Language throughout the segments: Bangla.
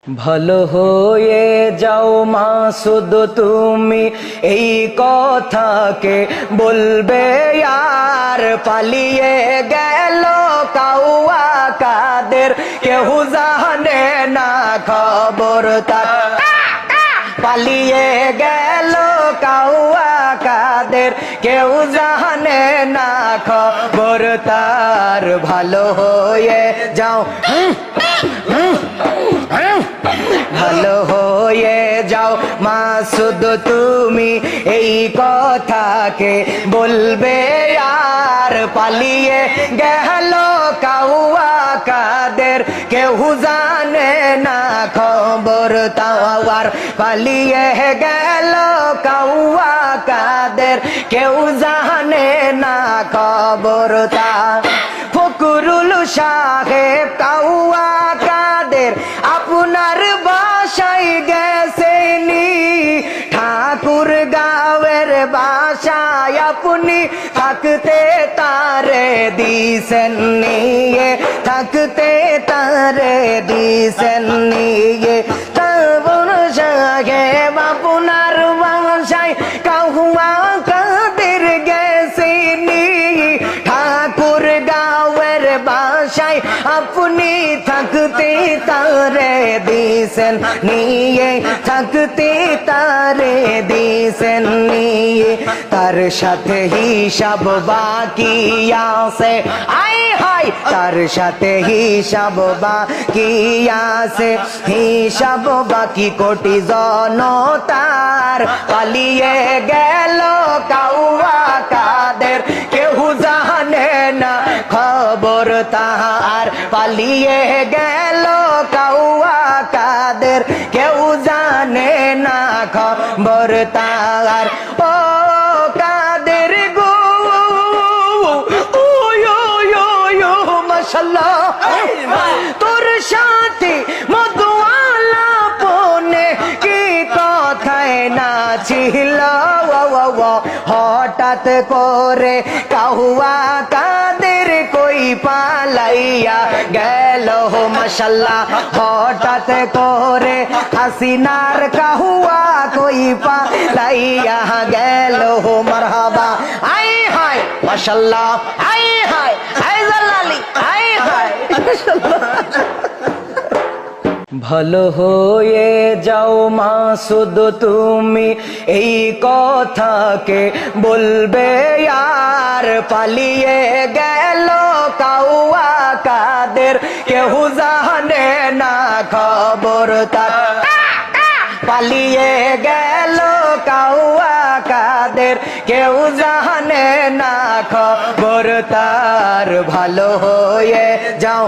ভালো হয়ে যাও মাসুদ তুমি এই কথাকে বলবে আর পালিয়ে গেল কাউয়া কাদের কেউ জানে না খবর তার পালিয়ে গেল কাউয়া কাদের কেউ জানে না খবর তার ভালো হয়ে যাও ভালো হয়ে যাও মাসুদ তুমি এই কথাকে বলবে আর পালিয়ে গেল কাউয়া কাদের কেউ জানে না খবর তাওয়ার পালিয়ে গেল কাউয়া কাদের কেউ জানে না খবর তা ফকরুল সাহেব কাউয়া কাদের আপনার বাসায় গেছেনি ঠাকুর গাঁয়ের বাসায় আপনি থাকতে তারে দিছেন নিয়ে থাকতে তারে দিছেন নিয়ে তবন সাহেব আপনার বাসায় কাউয়া কাদের গেছেনি ঠাকুর গাঁয়ের বাসায় আপনি থাকতে তারে দিছেন নিয়ে থাকতে তারে দিছেন নিয়ে তার সাথে হিসাব বাকি আছে আই হাই তার সাথে হিসাব বাকি আছে হিসাব বাকি কোটি জনতার পালিয়ে গেল কাউয়া কাদের কেউ জানে না খবর তাহার পালিয়ে গেল কাউয়া কাদের কেউ জানে না খবর তাহার ও কাদের গো মাশাআল্লাহ তোর সাথে মধুওয়ালা পনে কি কথায় না ছিল হঠাৎ করে কাউয়া কাদের কই পালাইয়া গেল মাশাআল্লাহ হঠাৎ করে হাসিনার কাহুয়া কই পালাইয়া গেল মারহাবা আই হায় মাশাআল্লাহ আই হায় আই জালালি আই হায় মাশাআল্লাহ ভালো হয়ে যাও মাসুদ তুমি এই কথাকে বলবে আর পালিয়ে গেল কাউয়া কাদের কেউ জানে না খবর তার পালিয়ে গেল কাউয়া কাদের কেউ জানে না খবর তার ভালো হয়ে যাও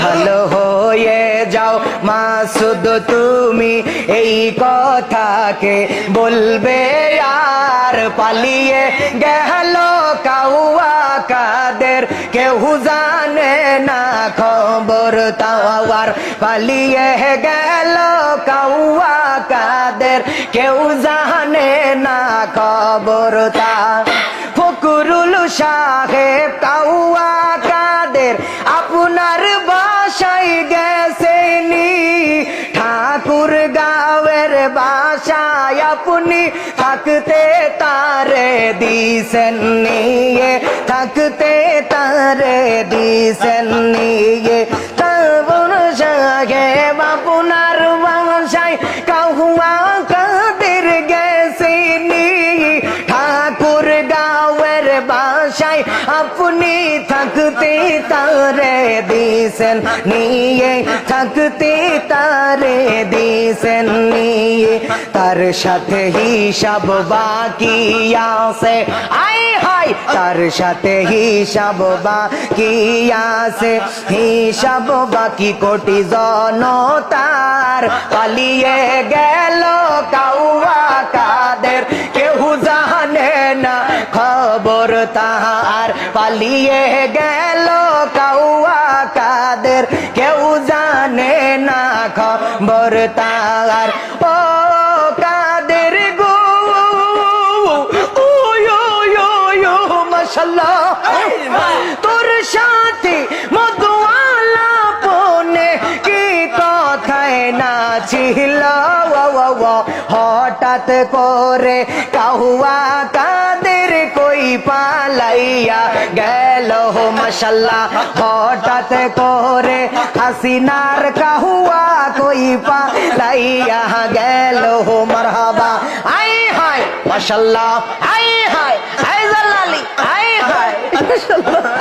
ভালো হয়ে যাও মাসুদ তুমি এই কথাকে বলবে আর পালিয়ে গেল কাউয়া কাদের কেউ জানে না খবর তাওয়ার পালিয়ে গেল কাউয়া কাদের কেউ জানে না খবর তা ফকরুল সাহেব কাউয়া কাদের আপনার বাসায় গেছেনি ঠাকুর গাঁয়ের বাসায় আপনি থাকতে তারে দিছেন নিয়ে থাকতে তারে দিছেন নিয়ে তবন সাহেব আপনার বাসায় কাউয়া কাদের গেছেনি ঠাকুর গাঁয়ের বাসায় আপনি থাকতে তারে দিছেন নিয়ে থাকতে তারে দিছেন নিয়ে তার সাথে হিসাব বাকি আছে আই হাই তার সাথে হিসাব বাকি আছে হিসাব বাকি কোটি জনতার পালিয়ে গেল কাউয়া কাদের কেউ জানে না খবর তাহার পালিয়ে গেল কাউয়া কাদের কেউ জানে না খবর তাহার ও কাদের গো মাশাআল্লাহ তোর সাথে মধুওয়ালা করে কাহুয়া কাদের কই পালাইয়া গেল মাশাল্লাহ হঠাৎ করে হাসিনার কাহুয়া কই পালাইয়া গেল মারহাবা আই হায় মাশাল্লাহ আই হায় আই জালালি আই হায় মাশাল্লাহ